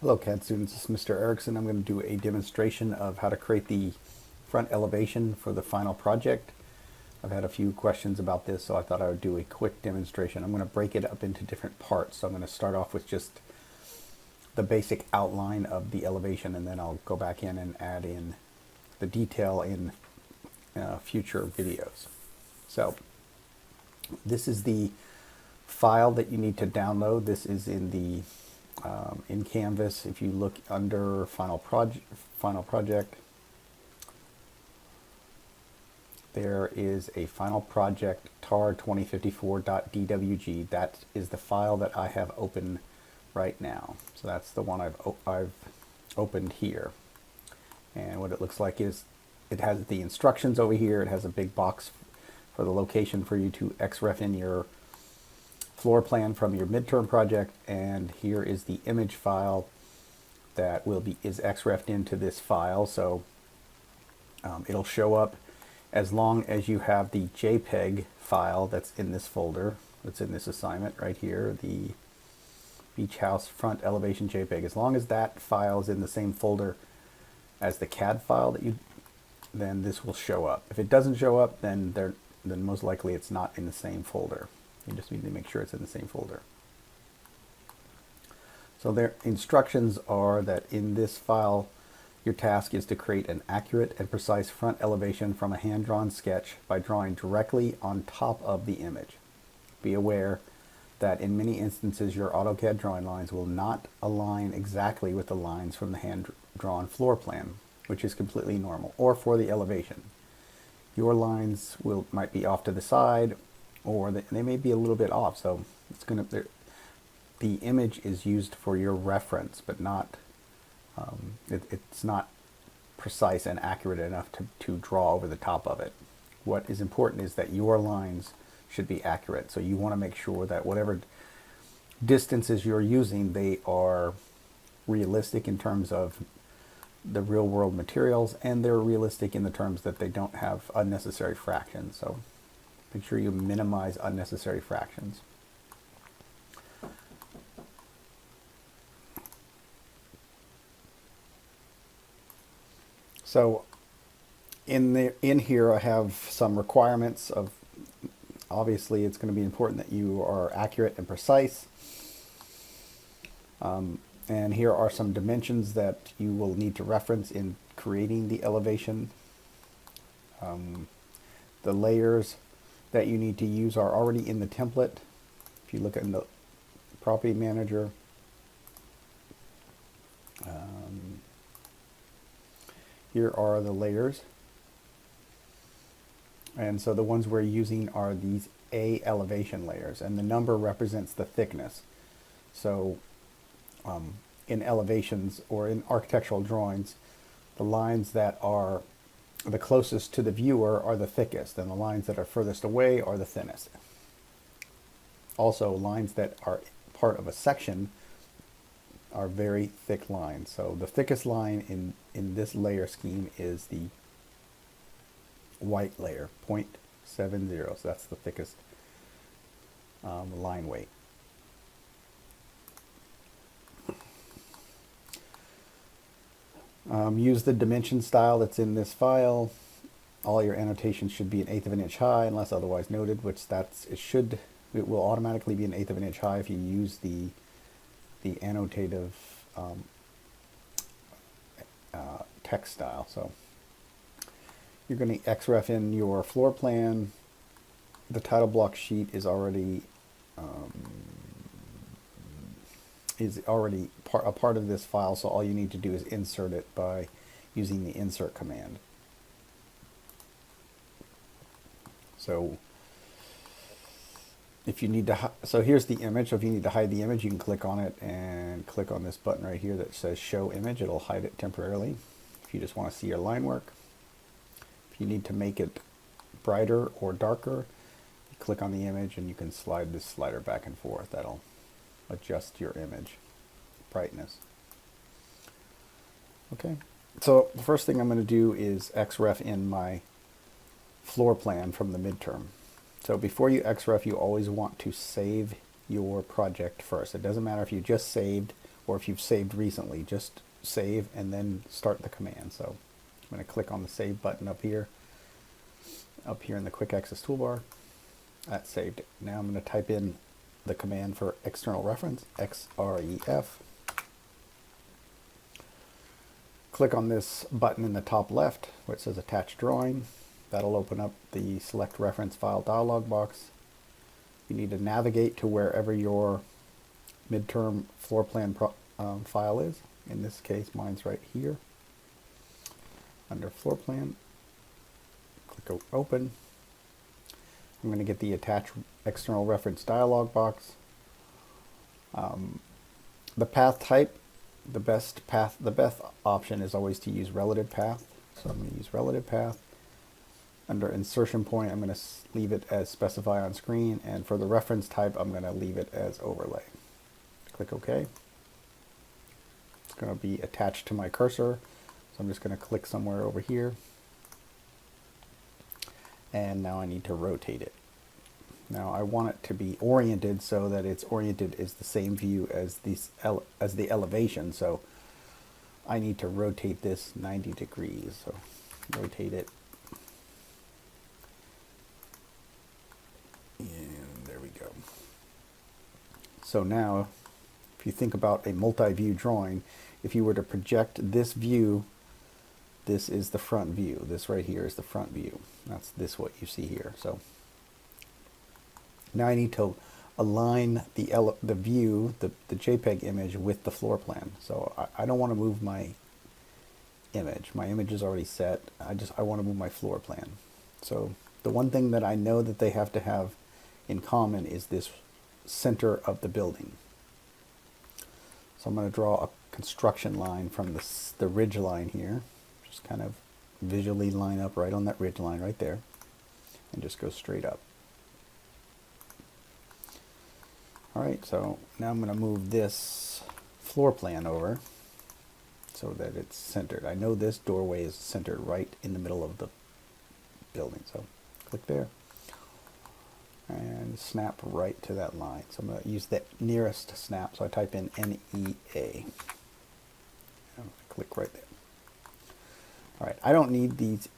Hello CAD students, this is Mr. Erickson. I'm going to do a demonstration of how to create the front elevation for the final project. I've had a few questions about this, so I thought I would do a quick demonstration. I'm going to break it up into different parts. So I'm going to start off with just the basic outline of the elevation, and then I'll go back in and add in the detail in future videos. So this is the file that you need to download. This is in Canvas. If you look under final project, there is a final project tar 2054.dwg. That is the file that I have open right now. So that's the one I've opened here. And what it looks like is it has the instructions over here. It has a big box for the location for you to XREF in your floor plan from your midterm project, and here is the image file that is XREF'd into this file. So it'll show up as long as you have the JPEG file that's in this folder, that's in this assignment right here, the beach house front elevation JPEG. As long as that file is in the same folder as the CAD file then this will show up. If it doesn't show up, then most likely it's not in the same folder. You just need to make sure it's in the same folder. So their instructions are that in this file, your task is to create an accurate and precise front elevation from a hand-drawn sketch by drawing directly on top of the image. Be aware that in many instances, your AutoCAD drawing lines will not align exactly with the lines from the hand-drawn floor plan, which is completely normal, or for the elevation. Your lines might be off to the side, or they may be a little bit off, so the image is used for your reference, but not it's not precise and accurate enough to draw over the top of it. What is important is that your lines should be accurate, so you want to make sure that whatever distances you're using, they are realistic in terms of the real world materials, and they're realistic in the terms that they don't have unnecessary fractions. So make sure you minimize unnecessary fractions. So in here I have some requirements of, obviously it's going to be important that you are accurate and precise. And here are some dimensions that you will need to reference in creating the elevation. The layers that you need to use are already in the template. If you look at the property manager, here are the layers. And so the ones we're using are these A elevation layers, and the number represents the thickness. So in elevations or in architectural drawings, the lines that are the closest to the viewer are the thickest, and the lines that are furthest away are the thinnest. Also, lines that are part of a section are very thick lines. So the thickest line in this layer scheme is the white layer, 0.70. So that's the thickest line weight. Use the dimension style that's in this file. All your annotations should be 1/8 of an inch high unless otherwise noted, which it will automatically be 1/8 of an inch high if you use the annotative text style. So you're going to XREF in your floor plan. The title block sheet is already a part of this file, so all you need to do is insert it by using the insert command. So if you need to, so here's the image. So if you need to hide the image, you can click on it and click on this button right here that says show image. It'll hide it temporarily if you just want to see your line work. If you need to make it brighter or darker, you click on the image and you can slide this slider back and forth. That'll adjust your image brightness. Okay, so the first thing I'm going to do is XREF in my floor plan from the midterm. So before you XREF, you always want to save your project first. It doesn't matter if you just saved or if you've saved recently, just save and then start the command. So I'm going to click on the save button up here in the quick access toolbar. That saved it. Now I'm going to type in the command for external reference, xref. Click on this button in the top left where it says attach drawing. That'll open up the select reference file dialog box. You need to navigate to wherever your midterm floor plan file is. In this case, mine's right here. Under floor plan, click open. I'm going to get the attach external reference dialog box. The path type, the best option is always to use relative path. So I'm going to use relative path. Under insertion point, I'm going to leave it as specify on screen, and for the reference type, I'm going to leave it as overlay. Click OK. It's going to be attached to my cursor, so I'm just going to click somewhere over here, and now I need to rotate it. Now I want it to be oriented so that it's oriented as the same view as the elevation, so I need to rotate this 90 degrees. So rotate it. And there we go. So now, if you think about a multi-view drawing, if you were to project this view, this is the front view. This right here is the front view. That's this what you see here. So now I need to align the view, the JPEG image with the floor plan. So I don't want to move my image. My image is already set. I want to move my floor plan. So the one thing that I know that they have to have in common is this center of the building. So I'm going to draw a construction line from the ridge line here. Just kind of visually line up right on that ridge line right there, and just go straight up. Alright, so now I'm going to move this floor plan over so that it's centered. I know this doorway is centered right in the middle of the building, so click there and snap right to that line. So I'm going to use the nearest snap, so I type in NEA. Click right there. Alright, I don't need these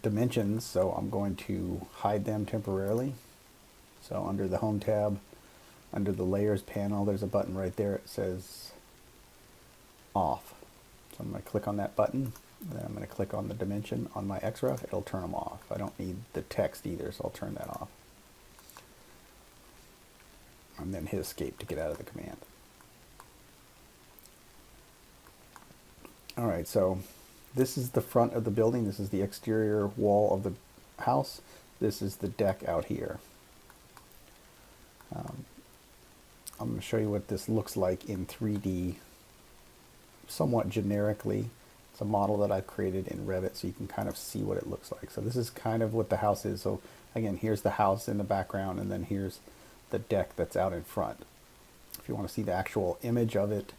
dimensions, so I'm going to hide them temporarily. So under the Home tab, under the Layers panel, there's a button right there. It says Off. So I'm going to click on that button. Then I'm going to click on the dimension on my XREF. It'll turn them off. I don't need the text either, so I'll turn that off. And then hit Escape to get out of the command. Alright, so this is the front of the building. This is the exterior wall of the house. This is the deck out here. I'm going to show you what this looks like in 3D somewhat generically. It's a model that I've created in Revit so you can kind of see what it looks like. So this is kind of what the house is. So again, here's the house in the background, and then here's the deck that's out in front. If you want to see the actual image of it,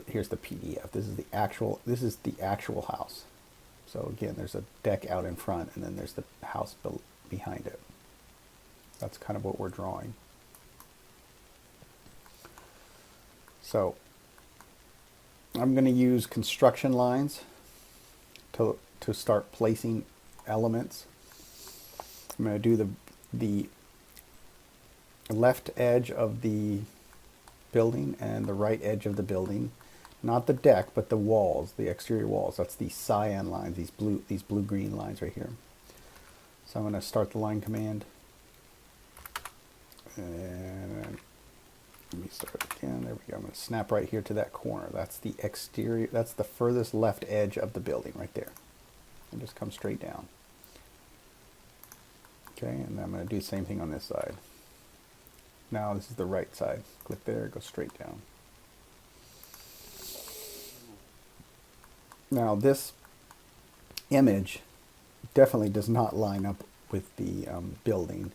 here's the PDF. This is the actual house. So again, there's a deck out in front, and then there's the house behind it. That's kind of what we're drawing. So I'm going to use construction lines to start placing elements. I'm going to do the left edge of the building and the right edge of the building, not the deck, but the walls, the exterior walls. That's these cyan lines, these blue-green lines right here. So I'm going to start the line command, and let me start again. There we go. I'm going to snap right here to that corner. That's the exterior. That's the furthest left edge of the building right there, and just come straight down. Okay, and then I'm going to do the same thing on this side. Now this is the right side. Click there, go straight down. Now this image definitely does not line up with the building,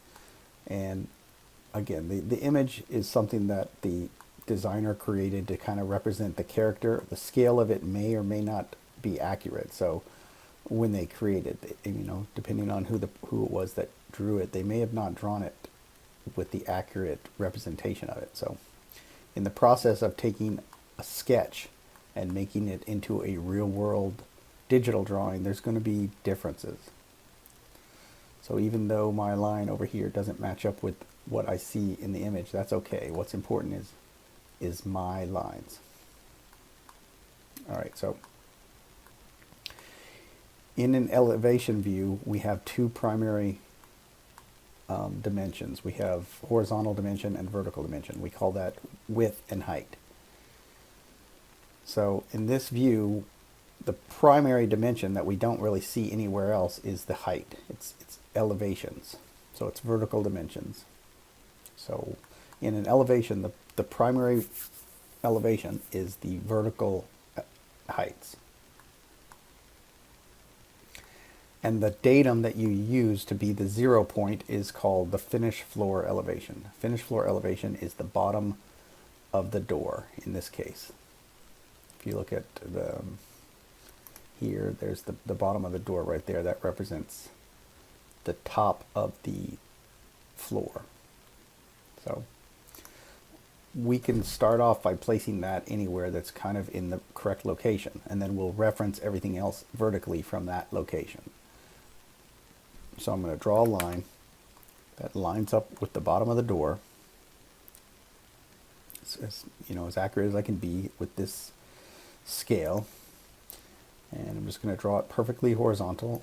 and again, the image is something that the designer created to kind of represent the character. The scale of it may or may not be accurate. So when they created it, you know, depending on who it was that drew it, they may have not drawn it with the accurate representation of it. So in the process of taking a sketch and making it into a real world digital drawing, there's going to be differences. So even though my line over here doesn't match up with what I see in the image, that's okay. What's important is my lines. All right, so in an elevation view, we have two primary dimensions. We have horizontal dimension and vertical dimension. We call that width and height. So in this view, the primary dimension that we don't really see anywhere else is the height. It's elevations. So it's vertical dimensions. So in an elevation, the primary elevation is the vertical heights. And the datum that you use to be the 0 point is called the finished floor elevation. Finished floor elevation is the bottom of the door in this case. If you look at here, there's the bottom of the door right there. That represents the top of the floor. So we can start off by placing that anywhere that's kind of in the correct location, and then we'll reference everything else vertically from that location. So I'm going to draw a line that lines up with the bottom of the door. It's as accurate as I can be with this scale. And I'm just going to draw it perfectly horizontal.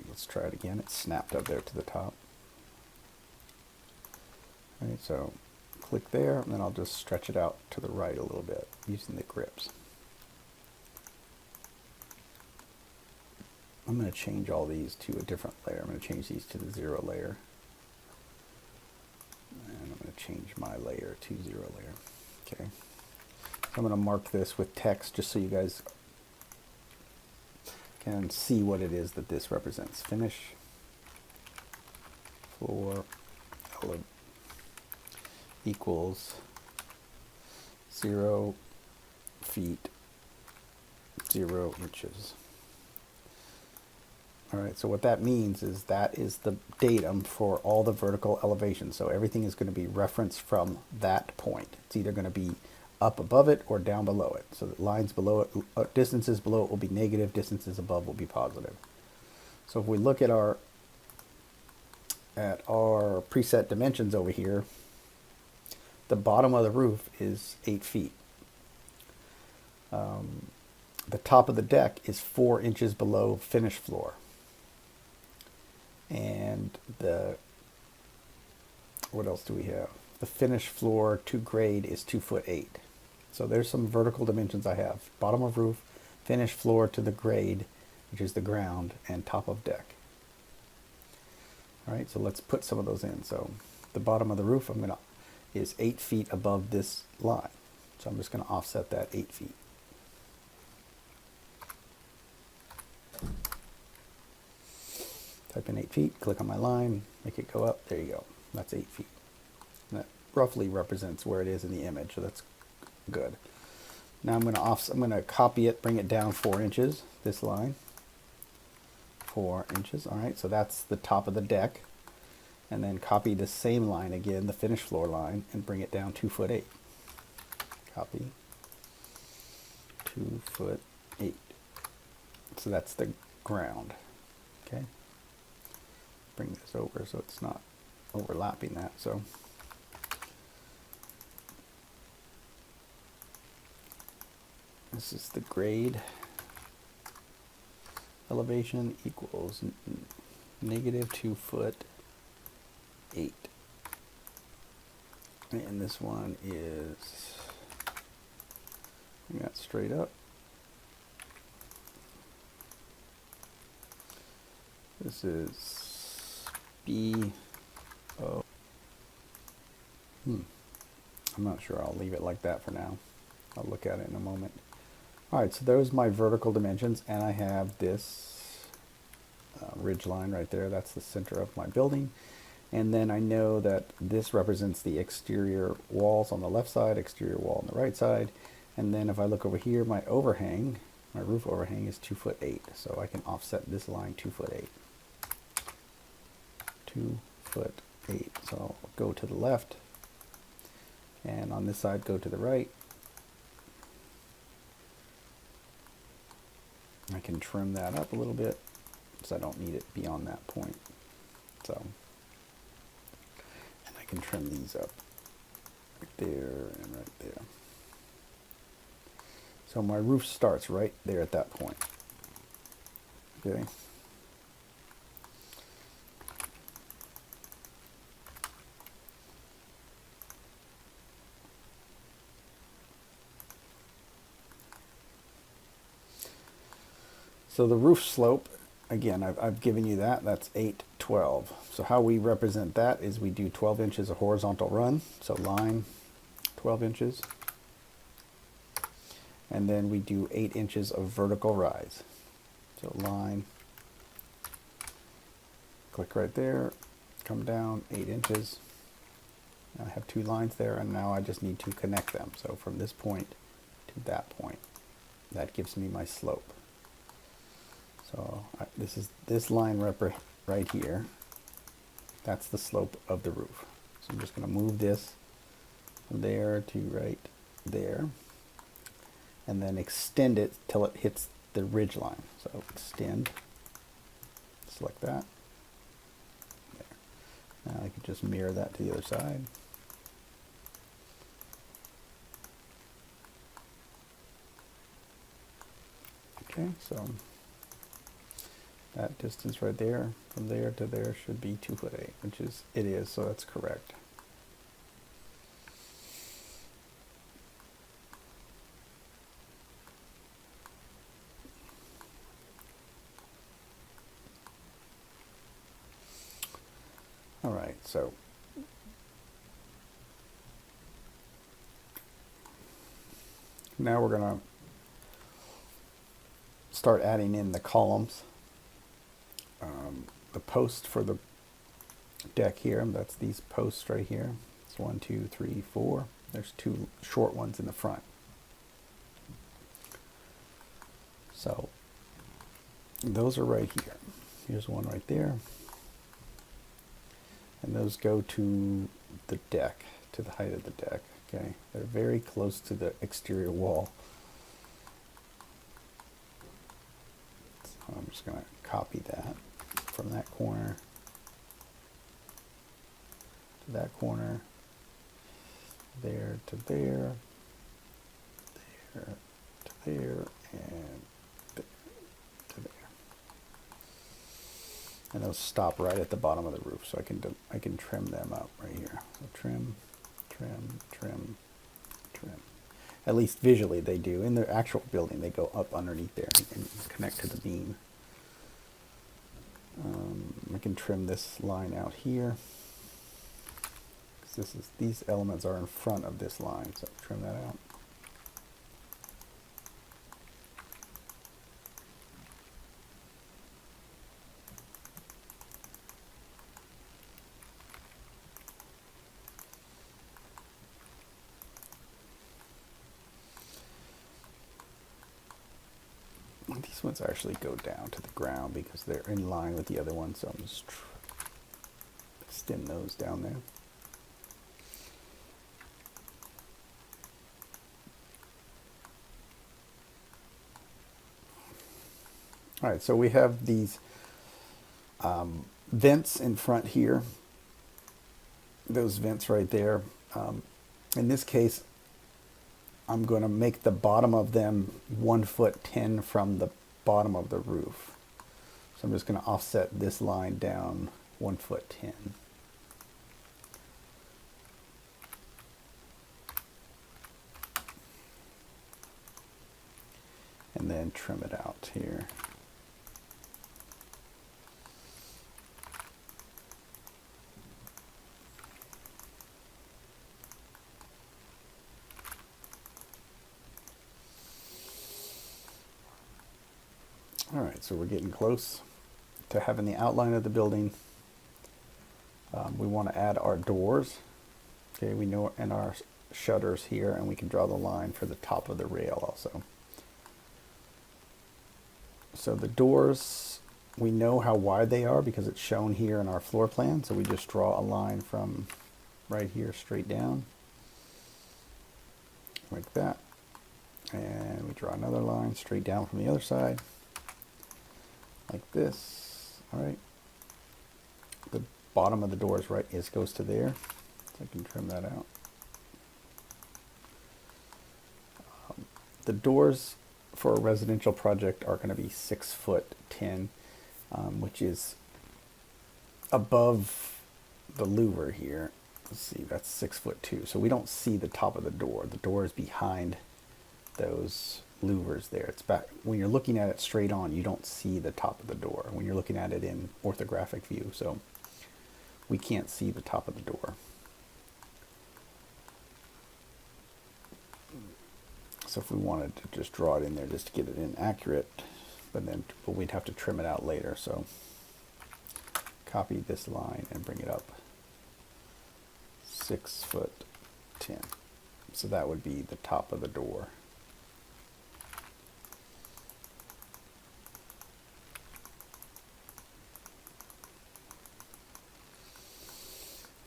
Let's try it again. It's snapped up there to the top. All right, so click there, and then I'll just stretch it out to the right a little bit using the grips. I'm going to change all these to a different layer. I'm going to change these to the 0 layer. And I'm going to change my layer to 0 layer. Okay. So I'm going to mark this with text just so you guys can see what it is that this represents. Finish floor equals 0 feet 0 inches. All right, so what that means is that is the datum for all the vertical elevations. So everything is going to be referenced from that point. It's either going to be up above it or down below it. So the lines below it, distances below it will be negative, distances above will be positive. So if we look at our preset dimensions over here, the bottom of the roof is 8 feet. The top of the deck is 4 inches below finished floor. And what else do we have? The finished floor to grade is 2'8". So there's some vertical dimensions I have. Bottom of roof, finished floor to the grade, which is the ground, and top of deck. All right, so let's put some of those in. So the bottom of the roof is 8 feet above this line. So I'm just going to offset that 8 feet. Type in 8 feet, click on my line, make it go up. There you go. That's 8 feet. And that roughly represents where it is in the image, so that's good. Now I'm going to copy it, bring it down 4 inches, this line. 4 inches, all right, so that's the top of the deck. And then copy the same line again, the finished floor line, and bring it down 2'8". Copy. 2'8". So that's the ground. Okay. Bring this over so it's not overlapping that. So this is the grade elevation equals negative 2'8". And this one is, bring that straight up. This is BO. I'm not sure. I'll leave it like that for now. I'll look at it in a moment. All right, so those are my vertical dimensions, and I have this ridge line right there. That's the center of my building. And then I know that this represents the exterior walls on the left side, exterior wall on the right side. And then if I look over here, my overhang, my roof overhang is 2'8". So I can offset this line 2'8". 8. So I'll go to the left, and on this side go to the right. I can trim that up a little bit because I don't need it beyond that point. So, and I can trim these up right there and right there. So my roof starts right there at that point. Okay. So the roof slope, again, I've given you that. That's 8, 12. So how we represent that is we do 12 inches of horizontal run. So line, 12 inches. And then we do 8 inches of vertical rise. So line, click right there, come down 8 inches. I have 2 lines there, and now I just need to connect them. So from this point to that point, that gives me my slope. So this is this line right here. That's the slope of the roof. So I'm just going to move this from there to right there, and then extend it till it hits the ridge line. So extend, select that. There. Now I can just mirror that to the other side. Okay, so that distance right there, from there to there, should be 2'8", which is, it is, so that's correct. All right, so now we're going to start adding in the columns. The post for the deck here, that's these posts right here. It's 1, 2, 3, 4. There's 2 short ones in the front. So those are right here. Here's one right there. And those go to the deck, to the height of the deck. Okay, they're very close to the exterior wall. So I'm just going to copy that from that corner to that corner, there to there, there to there, and there to there. And those stop right at the bottom of the roof, so I can trim them out right here. So trim, trim, trim, trim. At least visually they do. In the actual building, they go up underneath there and connect to the beam. I can trim this line out here. These elements are in front of this line, so trim that out. These ones actually go down to the ground because they're in line with the other ones, so I'm just extend those down there. All right, so we have these vents in front here. Those vents right there. In this case, I'm going to make the bottom of them 1'10" from the bottom of the roof. So I'm just going to offset this line down 1'10". And then trim it out here. All right, so we're getting close to having the outline of the building. We want to add our doors. Okay, we know, and our shutters here, and we can draw the line for the top of the rail also. So the doors, We know how wide they are because it's shown here in our floor plan, so we just draw a line from right here straight down, like that. And we draw another line straight down from the other side, like this. All right. The bottom of the door is goes to there, so I can trim that out. The doors for a residential project are going to be 6'10", which is above the louver here. Let's see, that's 6'2", so we don't see the top of the door. The door is behind those louvers there. It's back. When you're looking at it straight on, you don't see the top of the door when you're looking at it in orthographic view, so we can't see the top of the door. So if we wanted to just draw it in there just to get it in accurate, but we'd have to trim it out later. So copy this line and bring it up 6'10". So that would be the top of the door.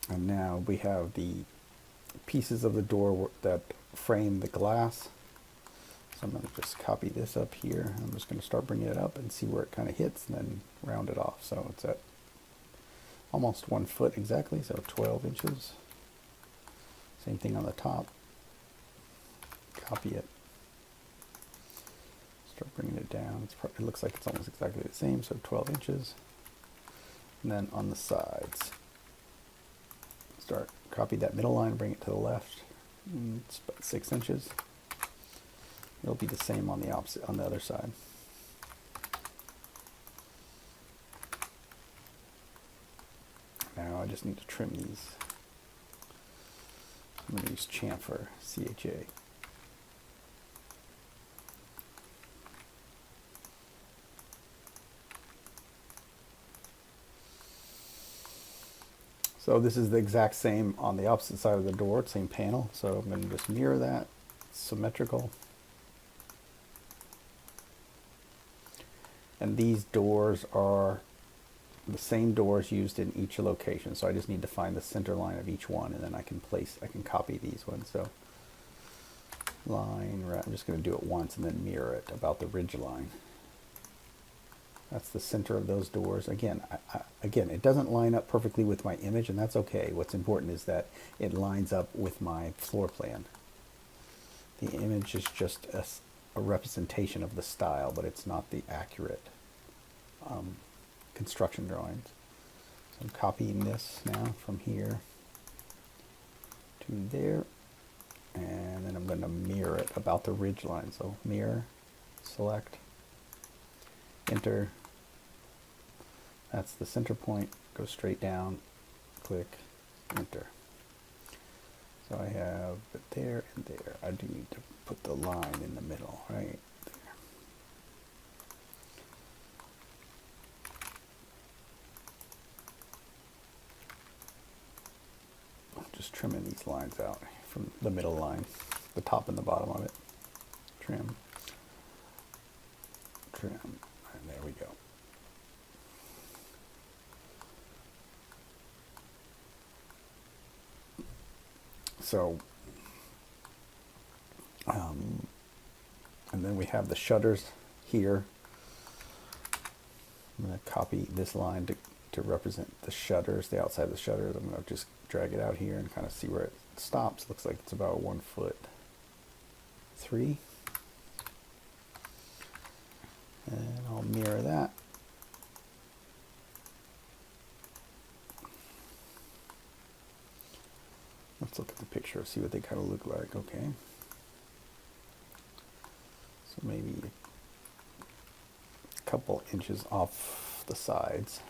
And now we have the pieces of the door that frame the glass. So I'm going to just copy this up here. I'm just going to start bringing it up and see where it kind of hits and then round it off. So it's at almost 1 foot exactly, so 12 inches. Same thing on the top. Copy it. Start bringing it down. It looks like it's almost exactly the same, so 12 inches. And then on the sides, copy that middle line, bring it to the left. It's about 6 inches. It'll be the same on the opposite, on the other side. Now I just need to trim these. I'm going to use chamfer, CHA. So this is the exact same on the opposite side of the door, same panel. So I'm going to just mirror that, symmetrical. And these doors are the same doors used in each location. So I just need to find the center line of each one, and then I can copy these ones. So line, I'm just going to do it once and then mirror it about the ridge line. That's the center of those doors. Again, again, it doesn't line up perfectly with my image, and that's okay. What's important is that it lines up with my floor plan. The image is just a representation of the style, but it's not the accurate construction drawings. So I'm copying this now from here to there, and then I'm going to mirror it about the ridge line. So mirror, select, enter. That's the center point. Go straight down, click, enter. So I have it there and there. I do need to put the line in the middle, right there. I'm just trimming these lines out from the middle line, the top and the bottom of it. Trim, trim, and there we go. So, and then we have the shutters here. I'm going to copy this line to represent the shutters, the outside of the shutters. I'm going to just drag it out here and kind of see where it stops. Looks like it's about 1'3". And I'll mirror that. Let's look at the picture, see what they kind of look like. Okay. So maybe a couple inches off the sides.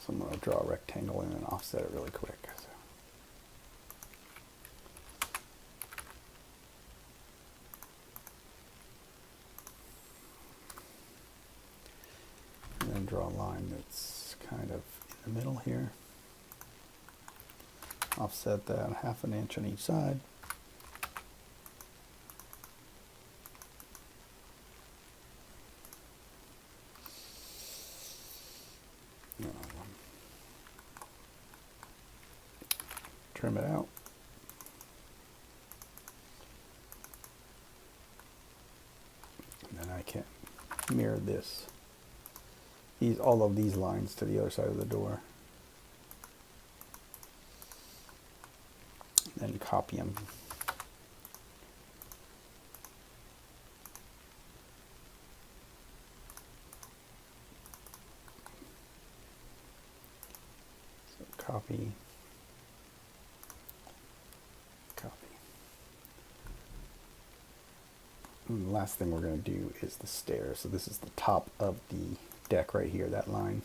So I'm going to draw a rectangle in and offset it really quick. And then draw a line that's kind of in the middle here. Offset that 1/2 inch on each side. trim it out. And then I can mirror this, all of these lines to the other side of the door. Then copy them. So copy, copy. And the last thing we're going to do is the stairs. So this is the top of the deck right here, that line.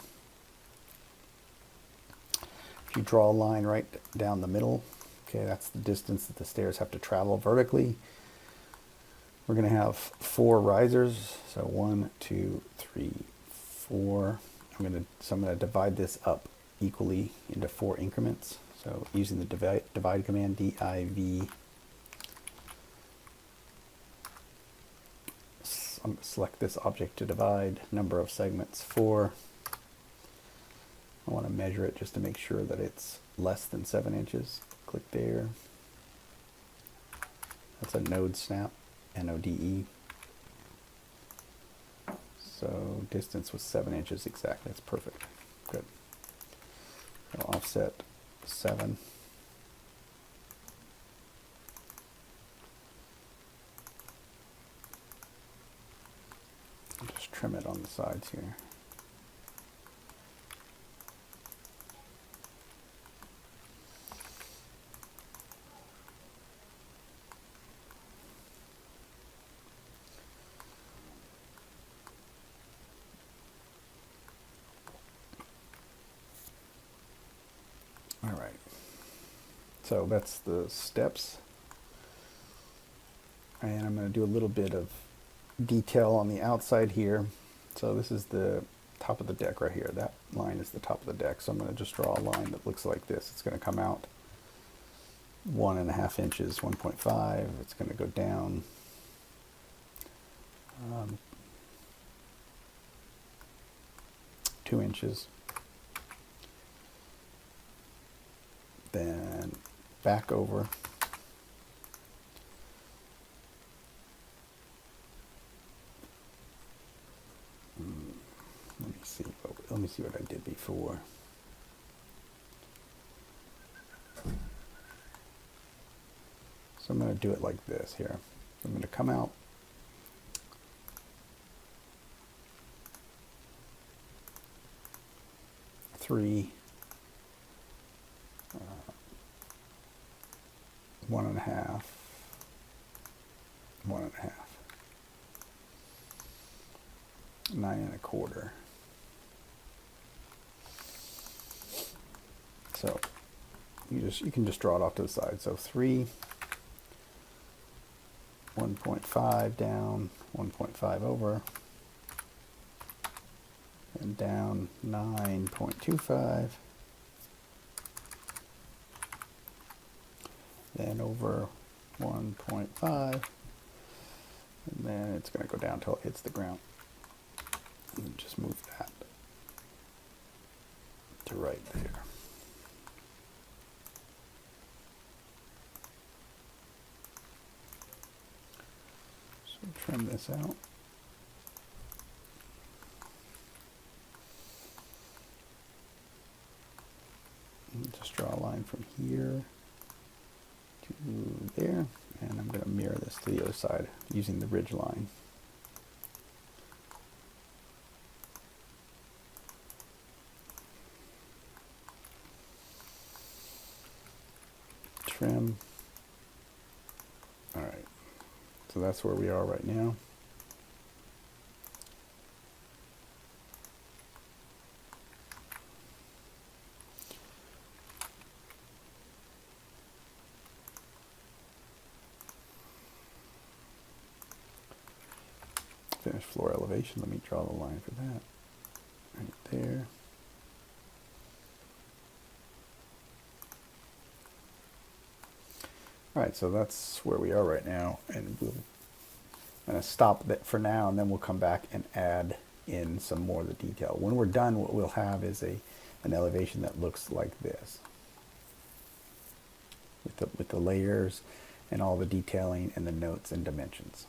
If you draw a line right down the middle, okay, that's the distance that the stairs have to travel vertically. We're going to have 4 risers, so 1, 2, 3, 4. So I'm going to divide this up equally into 4 increments. So using the divide command, div. Select this object to divide, number of segments 4. I want to measure it just to make sure that it's less than 7 inches. Click there. That's a node snap, N-O-D-E. So distance was 7 inches exactly. That's perfect. Good. I'll offset 7. I'll just trim it on the sides here. All right, so that's the steps, and I'm going to do a little bit of detail on the outside here. So this is the top of the deck right here. That line is the top of the deck, so I'm going to just draw a line that looks like this. It's going to come out 1.5 inches, 1.5. It's going to go down 2 inches. Then back over. Let me see what I did before. So I'm going to do it like this here. I'm going to come out three, 1.5, 1.5, 9.25. So you can just draw it off to the side. So 3, 1.5 down, 1.5 over, and down 9.25. Then over 1.5, and then it's going to go down until it hits the ground. And just move that to right there. So trim this out. And just draw a line from here to there, and I'm going to mirror this to the other side using the ridge line. Trim. All right, so that's where we are right now. Finish floor elevation. Let me draw the line for that. Right there. All right, so that's where we are right now, and I'm going to stop that for now, and then we'll come back and add in some more of the detail. When we're done, what we'll have is an elevation that looks like this. with the layers and all the detailing and the notes and dimensions.